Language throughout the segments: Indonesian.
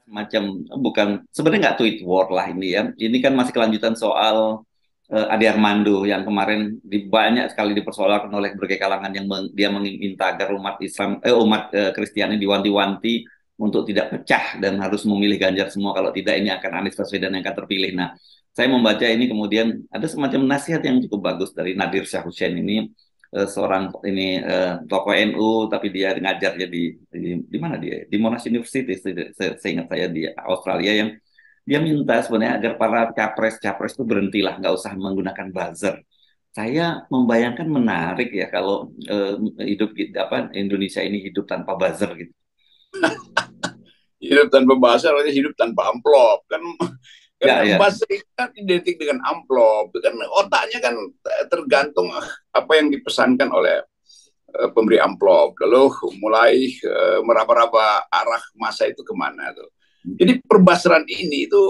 semacam bukan sebenarnya nggak tweet war lah ini ya. Ini kan masih kelanjutan soal Ade Armando yang kemarin banyak sekali dipersoalkan oleh berbagai kalangan yang dia meminta agar umat Kristiani diwanti-wanti untuk tidak pecah dan harus memilih Ganjar semua, kalau tidak ini akan Anies Baswedan yang akan terpilih. Nah, saya membaca ini kemudian ada semacam nasihat yang cukup bagus dari Nadir Syah Hussein ini, seorang ini tokoh NU tapi dia ngajarnya di mana dia, di Monash University seingat saya di Australia, yang dia minta sebenarnya agar para capres-capres itu berhentilah, nggak usah menggunakan buzzer. Saya membayangkan menarik ya kalau hidup apa Indonesia ini hidup tanpa buzzer gitu. Hidup tanpa bahasa artinya hidup tanpa amplop kan. Ya, Karena ya. bahasa itu kan identik dengan amplop, kan otaknya kan tergantung apa yang dipesankan oleh pemberi amplop, lalu mulai meraba-raba arah masa itu kemana tuh. Jadi perbasaran ini itu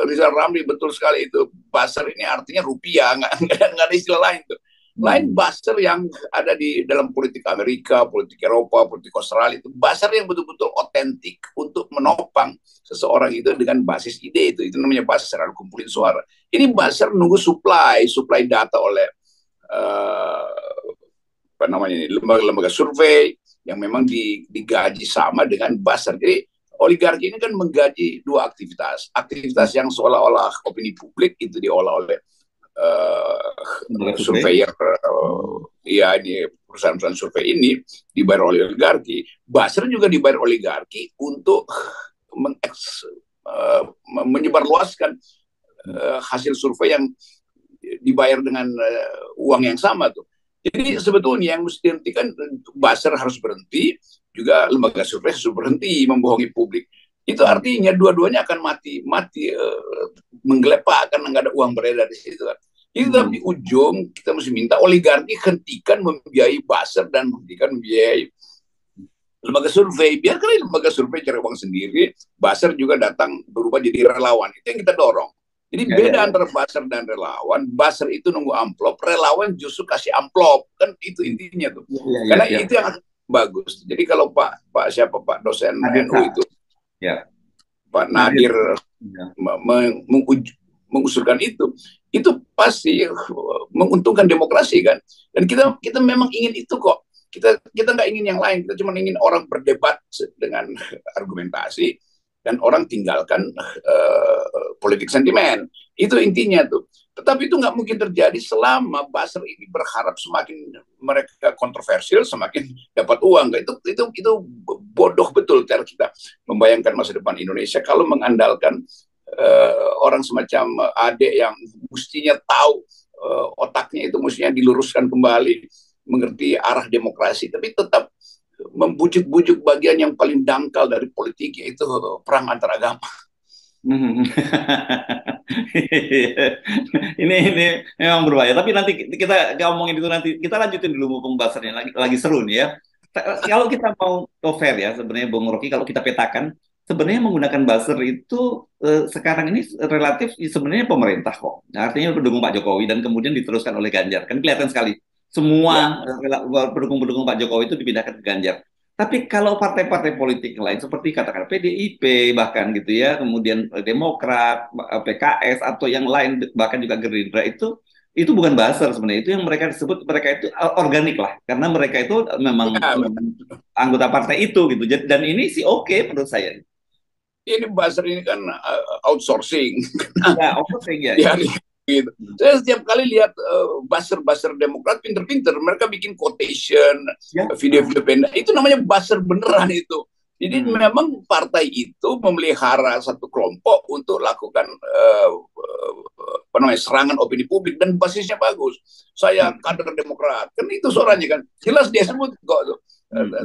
Rizal Ramli betul sekali itu, basar ini artinya rupiah, nggak ada istilah lain tuh. Lain basar yang ada di dalam politik Amerika, politik Eropa, politik Australia, itu basar yang betul-betul otentik untuk menopang seseorang itu dengan basis ide itu namanya basar, kumpulin suara. Ini basar nunggu supply data oleh apa namanya, lembaga-lembaga survei yang memang digaji sama dengan basar. Jadi oligarki ini kan menggaji dua aktivitas yang seolah-olah opini publik itu diolah oleh surveyor, ya ini perusahaan-perusahaan survei ini dibayar oleh oligarki. Basar juga dibayar oligarki untuk menyebarluaskan hasil survei yang dibayar dengan uang yang sama tuh. Jadi sebetulnya yang mesti dihentikan, basar harus berhenti, juga lembaga survei harus berhenti membohongi publik. Itu artinya dua-duanya akan mati menggelepak, akan nggak ada uang beredar di situ kan. Itu di ujung kita mesti minta oligarki hentikan membiayai basar dan hentikan membiayai lembaga survei. Biarkan lembaga survei cari uang sendiri, basar juga datang berubah jadi relawan. Itu yang kita dorong. Jadi beda antara basar dan relawan. Basar itu nunggu amplop, relawan justru kasih amplop, kan itu intinya tuh. Karena itu yang bagus. Jadi kalau Pak dosen NU itu, Pak Nadir mengusulkan itu pasti menguntungkan demokrasi kan. Dan kita memang ingin itu kok. Kita nggak ingin yang lain. Kita cuma ingin orang berdebat dengan argumentasi dan orang tinggalkan politik sentimen. Itu intinya tuh. Tetapi itu nggak mungkin terjadi selama basar ini berharap semakin mereka kontroversial, semakin dapat uang. Itu bodoh betul cara kita membayangkan masa depan Indonesia kalau mengandalkan orang semacam Ade yang mestinya tahu otaknya itu mestinya diluruskan kembali, mengerti arah demokrasi, tapi tetap membujuk-bujuk bagian yang paling dangkal dari politik, yaitu perang antar agama. ini memang berbahaya. Tapi nanti kita ngomongin itu, nanti kita lanjutin dulu pembahasannya, lagi seru nih ya. Kalau kita mau fair ya, sebenarnya Bung Rocky, kalau kita petakan, sebenarnya menggunakan buzzer itu sekarang ini relatif sebenarnya pemerintah kok. Nah, artinya pendukung Pak Jokowi dan kemudian diteruskan oleh Ganjar. Kan kelihatan sekali semua pendukung-pendukung Pak Jokowi itu dipindahkan ke Ganjar. Tapi kalau partai-partai politik lain seperti katakan PDIP bahkan gitu ya, kemudian Demokrat, PKS atau yang lain bahkan juga Gerindra, itu bukan buzzer sebenarnya. Itu yang mereka disebut, mereka itu organik lah, karena mereka itu memang anggota partai itu gitu. Dan ini sih oke menurut saya. Ini buzzer ini kan outsourcing. Ya, outsourcing ya. Gitu. Saya setiap kali lihat buzzer Demokrat pinter-pinter, mereka bikin quotation, video-video pendek, itu namanya buzzer beneran itu. Jadi memang partai itu memelihara satu kelompok untuk lakukan serangan opini publik, dan basisnya bagus. Saya kader Demokrat, kan itu suaranya kan jelas dia sebut kok tuh.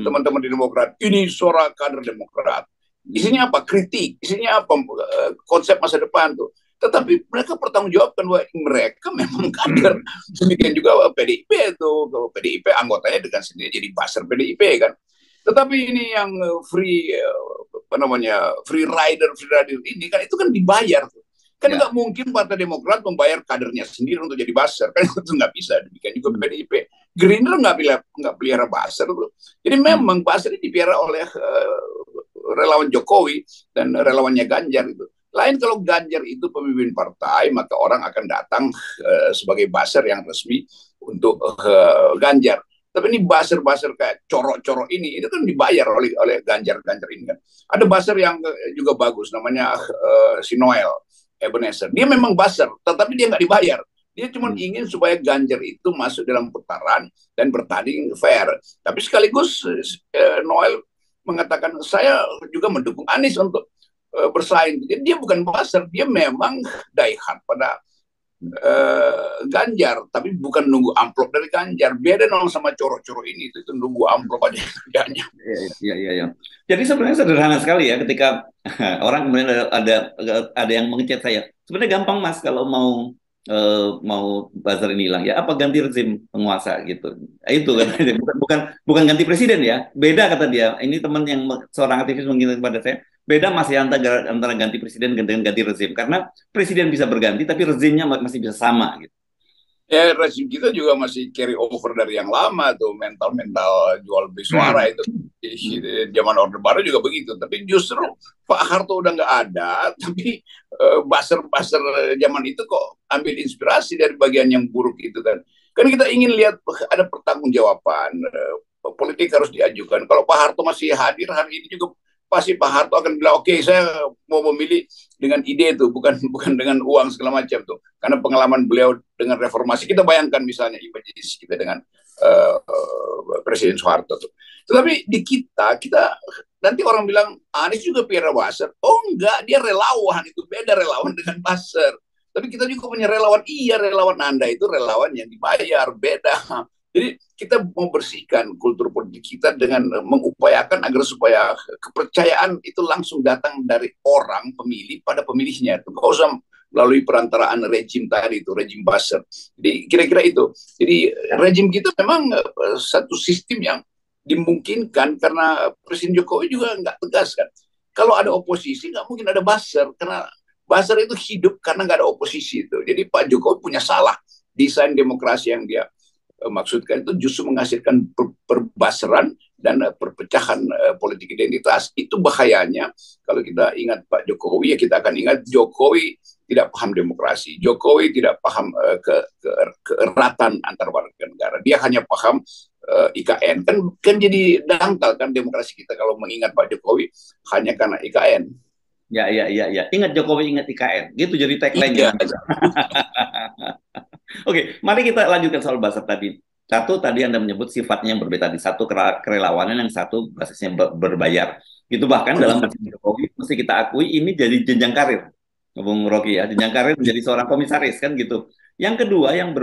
Teman-teman di Demokrat, ini suara kader Demokrat. Isinya apa? Kritik. Isinya apa? Konsep masa depan tuh. Tetapi mereka bertanggungjawabkan bahwa mereka memang kader. Demikian juga PDIP itu. Kalau PDIP anggotanya dengan sendiri jadi buzzer PDIP kan. Tetapi ini yang free rider ini kan itu kan dibayar tuh. Kan nggak mungkin Partai Demokrat membayar kadernya sendiri untuk jadi buzzer, kan itu nggak bisa. Demikian juga PDIP. Gerindra nggak pelihara buzzer tuh. Jadi memang buzzer ini dipelihara oleh relawan Jokowi dan relawannya Ganjar itu. Lain kalau Ganjar itu pemimpin partai, maka orang akan datang sebagai buzzer yang resmi untuk Ganjar. Tapi ini buzzer-buzzer kayak corok-corok ini kan dibayar oleh Ganjar-Ganjar ini kan. Ada buzzer yang juga bagus, namanya si Noel Ebenezer. Dia memang buzzer, tetapi dia nggak dibayar. Dia cuma ingin supaya Ganjar itu masuk dalam putaran dan bertanding fair. Tapi sekaligus Noel mengatakan, saya juga mendukung Anies untuk bersaing. Jadi dia bukan buzzer, dia memang die hard pada Ganjar, tapi bukan nunggu amplop dari Ganjar. Beda dong sama coro-coro ini, itu nunggu amplop aja kerjanya. Iya. Jadi sebenarnya sederhana sekali ya, ketika orang kemudian ada yang mengechat saya. Sebenarnya gampang Mas kalau mau buzzer ini hilang ya, apa ganti rezim penguasa gitu. Itu kan bukan ganti presiden ya. Beda kata dia. Ini teman yang seorang aktivis mengingatkan kepada saya. Beda masih antara ganti presiden dengan ganti rezim, karena presiden bisa berganti tapi rezimnya masih bisa sama gitu. Ya, rezim kita juga masih carry over dari yang lama tuh, mental jual beli suara itu. Zaman Orde Baru juga begitu, tapi justru Pak Harto udah nggak ada, tapi buzzer zaman itu kok ambil inspirasi dari bagian yang buruk itu kan. Kan kita ingin lihat ada pertanggungjawaban, politik harus diajukan. Kalau Pak Harto masih hadir hari ini juga, pasti Pak Harto akan bilang, oke, saya mau memilih dengan ide itu, bukan dengan uang segala macam tuh. Karena pengalaman beliau dengan reformasi, kita bayangkan misalnya imajinasi kita dengan Presiden Soeharto tuh. Tetapi di kita nanti orang bilang Anies juga PR buzzer. Oh enggak, dia relawan, itu beda relawan dengan buzzer. Tapi kita juga punya relawan. Iya, relawan Anda itu relawan yang dibayar, beda. Jadi kita mau bersihkan kultur politik kita dengan mengupayakan agar supaya kepercayaan itu langsung datang dari orang pemilih pada pemilihnya. Itu nggak usah melalui perantaraan rejim tadi itu, rejim buzzer. Jadi kira-kira itu. Jadi rejim kita memang satu sistem yang dimungkinkan karena Presiden Jokowi juga nggak tegas kan. Kalau ada oposisi nggak mungkin ada buzzer, karena buzzer itu hidup karena nggak ada oposisi itu. Jadi Pak Jokowi punya salah desain demokrasi yang dia maksudkan itu justru menghasilkan perbaseran dan perpecahan politik identitas. Itu bahayanya. Kalau kita ingat Pak Jokowi, ya kita akan ingat Jokowi tidak paham demokrasi. Jokowi tidak paham keeratan antar warga negara. Dia hanya paham IKN. Kan jadi dangkal kan demokrasi kita kalau mengingat Pak Jokowi hanya karena IKN. Ya. Ingat Jokowi, ingat IKN. Gitu jadi tagline-nya. Oke, mari kita lanjutkan soal buzzer tadi. Satu, tadi Anda menyebut sifatnya yang berbeda tadi. Satu kerelawanan, yang satu basisnya berbayar. Gitu, bahkan dalam Presiden Jokowi, mesti kita akui ini jadi jenjang karir. Bung Rocky ya, jenjang karir menjadi seorang komisaris kan gitu. Yang kedua yang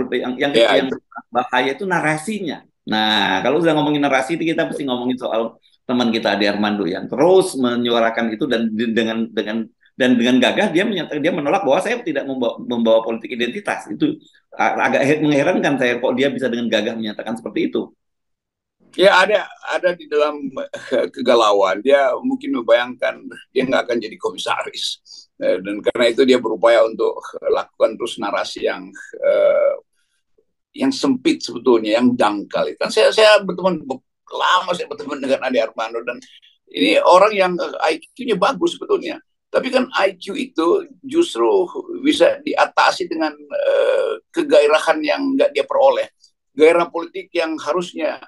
bahaya itu narasinya. Nah, kalau sudah ngomongin narasi itu kita mesti ngomongin soal teman kita Ade Armando yang terus menyuarakan itu dan dengan gagah dia menolak bahwa saya tidak membawa politik identitas. Itu agak mengherankan saya, kok dia bisa dengan gagah menyatakan seperti itu. Ya, ada di dalam kegalauan. Dia mungkin membayangkan dia nggak akan jadi komisaris, dan karena itu dia berupaya untuk lakukan terus narasi yang sempit sebetulnya, yang dangkal. Kan saya berteman lama, saya berteman dengan Ade Armando, dan ini orang yang IQ-nya bagus sebetulnya. Tapi kan IQ itu justru bisa diatasi dengan kegairahan yang nggak dia peroleh. Gairah politik yang harusnya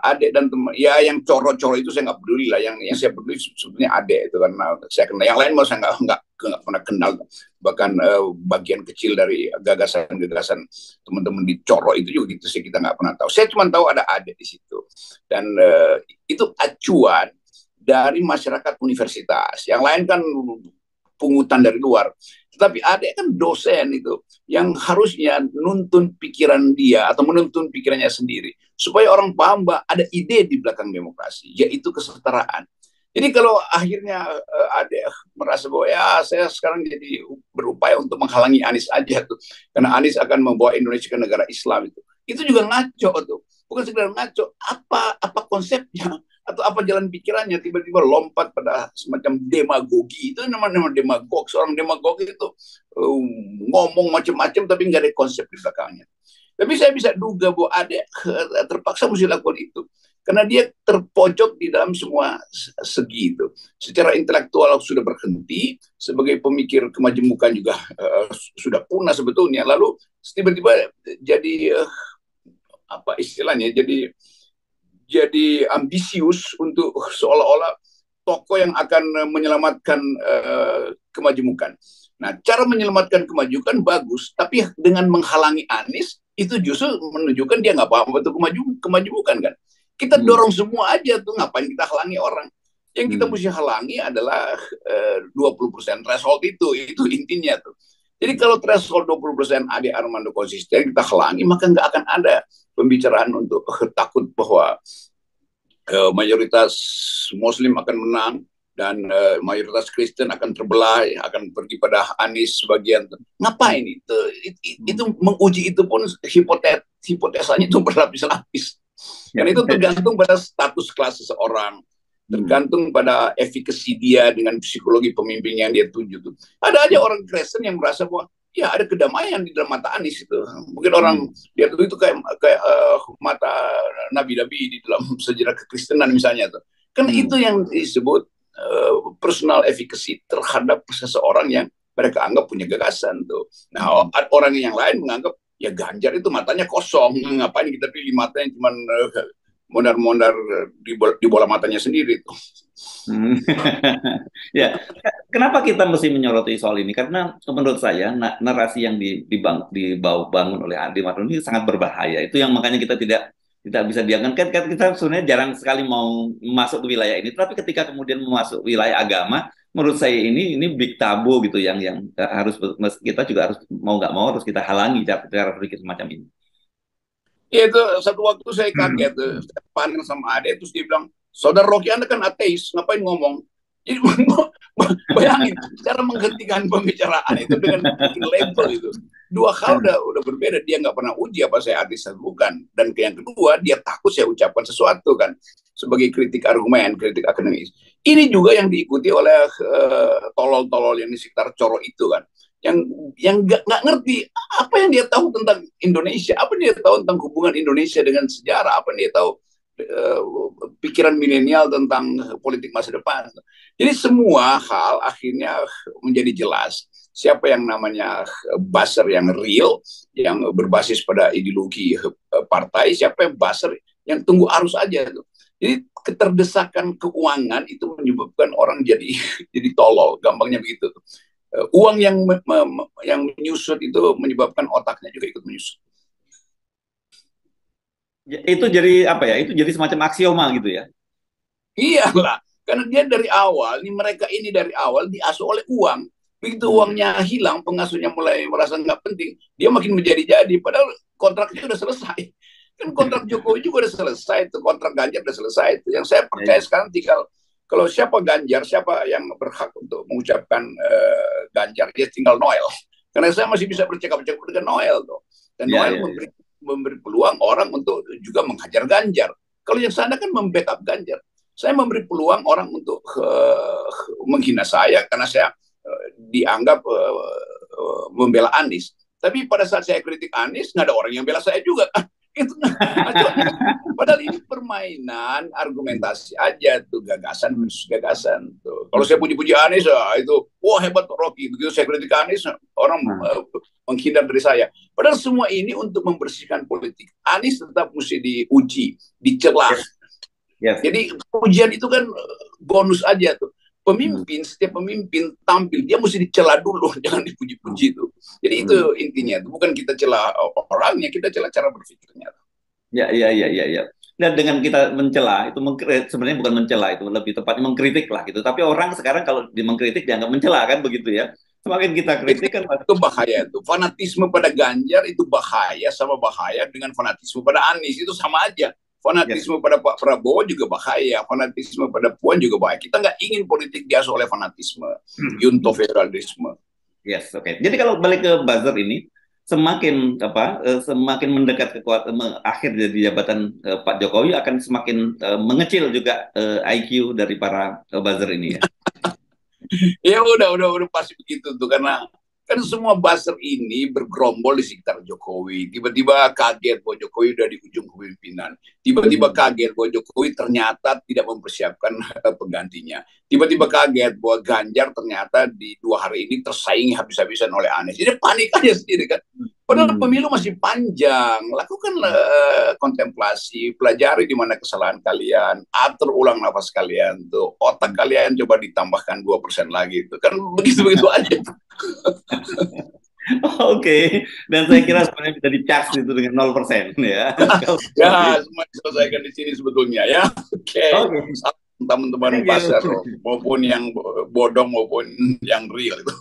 Ade dan teman, ya yang coro-coro itu saya nggak peduli lah. Yang saya peduli sebetulnya Ade itu, karena saya kenal. Yang lain mau saya nggak pernah kenal. Bahkan bagian kecil dari gagasan-gagasan teman-teman di coro itu juga gitu sih, kita nggak pernah tahu. Saya cuma tahu ada Ade di situ, dan itu acuan dari masyarakat universitas. Yang lain kan pungutan dari luar. Tetapi Ade kan dosen itu yang harusnya nuntun pikiran dia atau menuntun pikirannya sendiri supaya orang paham bahwa ada ide di belakang demokrasi, yaitu kesetaraan. Jadi kalau akhirnya Ade merasa bahwa ya saya sekarang jadi berupaya untuk menghalangi Anies aja tuh, karena Anies akan membawa Indonesia ke negara Islam, itu juga ngaco tuh. Bukan sekedar ngaco, apa konsepnya atau apa jalan pikirannya, tiba-tiba lompat pada semacam demagogi. Itu namanya demagog. Seorang demagog itu ngomong macam-macam tapi nggak ada konsep di belakangnya. Tapi saya bisa duga bahwa Ade terpaksa mesti lakukan itu karena dia terpojok di dalam semua segi itu. Secara intelektual sudah berhenti, sebagai pemikir kemajemukan juga sudah punah sebetulnya. Lalu tiba-tiba jadi apa istilahnya? Jadi ambisius untuk seolah-olah tokoh yang akan menyelamatkan kemajemukan. Nah, cara menyelamatkan kemajukan bagus, tapi dengan menghalangi Anies itu justru menunjukkan dia nggak paham betul kemajukan kan. Kita dorong semua aja tuh, ngapain kita halangi orang? Yang kita mesti halangi adalah 20% threshold itu intinya tuh. Jadi kalau threshold 20% Ade Armando konsisten kita halangi, maka nggak akan ada pembicaraan untuk takut bahwa mayoritas Muslim akan menang dan mayoritas Kristen akan terbelah, akan pergi pada Anies sebagian. Ngapain itu? Itu menguji itu pun hipotesanya itu berlapis-lapis. Dan itu tergantung pada status kelas seseorang, tergantung pada efikasi dia dengan psikologi pemimpin yang dia tuju tuh. Ada aja orang Kristen yang merasa bahwa ya ada kedamaian di dalam mata Anies itu. Mungkin orang dia tuh itu kayak mata nabi-nabi di dalam sejarah kekristenan misalnya tuh. Kan itu yang disebut personal efficacy terhadap seseorang yang mereka anggap punya gagasan tuh. Nah, orang yang lain menganggap ya Ganjar itu matanya kosong, ngapain kita pilih matanya cuma mondar-mondar di bola matanya sendiri tuh. Ya, kenapa kita mesti menyoroti soal ini? Karena menurut saya narasi yang dibangun oleh Ade Martono ini sangat berbahaya. Itu yang makanya kita tidak bisa dianggap. Kan kita sebenarnya jarang sekali mau masuk ke wilayah ini. Tapi ketika kemudian masuk wilayah agama, menurut saya ini big tabu gitu yang harus kita juga harus mau nggak mau harus kita halangi cara berpikir semacam ini. Ya itu satu waktu saya kaget saya panen sama Ade terus dia bilang, saudara Rocky Anda kan ateis, ngapain ngomong? Jadi bayangin cara menghentikan pembicaraan itu dengan bikin label itu. Dua hal udah berbeda. Dia nggak pernah uji apa saya ateis atau bukan. Dan yang kedua dia takut saya ucapkan sesuatu kan sebagai kritik argumen, kritik akademis. Ini juga yang diikuti oleh tolol-tolol yang di sekitar Coro itu kan. Yang nggak ngerti apa yang dia tahu tentang Indonesia, apa yang dia tahu tentang hubungan Indonesia dengan sejarah, apa yang dia tahu pikiran milenial tentang politik masa depan. Jadi semua hal akhirnya menjadi jelas siapa yang namanya buzzer yang real, yang berbasis pada ideologi partai, siapa yang buzzer yang tunggu arus aja tuh. Jadi keterdesakan keuangan itu menyebabkan orang jadi tolol, gampangnya begitu tuh. Uang yang menyusut itu menyebabkan otaknya juga ikut menyusut. Itu jadi apa ya? Itu jadi semacam aksioma gitu ya? Iyalah, karena dia dari awal, mereka ini dari awal diasuh oleh uang. Begitu uangnya hilang, pengasuhnya mulai merasa nggak penting, dia makin menjadi-jadi. Padahal kontraknya sudah selesai. Kan kontrak Jokowi juga sudah selesai, itu kontrak Ganjar sudah selesai. Itu yang saya percaya sekarang tinggal kalau siapa Ganjar, siapa yang berhak untuk mengucapkan Ganjar, dia tinggal Noel. Karena saya masih bisa bercakap-cakap dengan Noel tuh. Dan Noel memberi peluang orang untuk juga menghajar Ganjar. Kalau yang sana kan membackup Ganjar. Saya memberi peluang orang untuk menghina saya karena saya dianggap membela Anies. Tapi pada saat saya kritik Anies, nggak ada orang yang bela saya juga. Itu padahal ini permainan argumentasi aja tuh, gagasan versus gagasan tuh. Kalau saya puji-puji Anies itu wah hebat Rocky, begitu saya kritik Anies orang menghindar dari saya. Padahal semua ini untuk membersihkan politik. Anies tetap mesti diuji, dicela. Jadi ujian itu kan bonus aja tuh. Setiap pemimpin tampil dia mesti dicela dulu, jangan dipuji-puji itu. Jadi itu intinya, bukan kita cela orangnya, kita cela cara berpikirnya. Ya. Dan dengan kita mencela itu sebenarnya bukan mencela, itu lebih tepatnya mengkritik lah gitu. Tapi orang sekarang kalau mengkritik dianggap mencela kan begitu ya. Semakin kita kritik kan itu bahaya itu. Fanatisme pada Ganjar itu bahaya, sama bahaya dengan fanatisme pada Anies, itu sama aja. Fanatisme pada Pak Prabowo juga bahaya, fanatisme pada Puan juga bahaya. Kita nggak ingin politik diasuh oleh fanatisme, junto federalisme. Yes, oke. Jadi kalau balik ke buzzer ini, semakin mendekat akhir dari jabatan Pak Jokowi akan semakin mengecil juga IQ dari para buzzer ini ya. Ya udah pasti begitu tuh, karena Kan semua buzzer ini bergerombol di sekitar Jokowi. Tiba-tiba kaget bahwa Jokowi udah di ujung kepemimpinan. Tiba-tiba kaget bahwa Jokowi ternyata tidak mempersiapkan penggantinya. Tiba-tiba kaget bahwa Ganjar ternyata di 2 hari ini tersaingi habis-habisan oleh Anies. Ini panik aja sendiri kan. Padahal pemilu masih panjang. Lakukan kontemplasi, pelajari di mana kesalahan kalian, atur ulang nafas kalian tuh, otak kalian coba ditambahkan 2% lagi itu kan begitu-begitu aja. Oke, dan saya kira sebenarnya bisa dicas itu dengan 0% ya. Ya, semua diselesaikan di sini sebetulnya ya. Oke. Teman-teman pasar maupun yang bodong maupun yang real itu.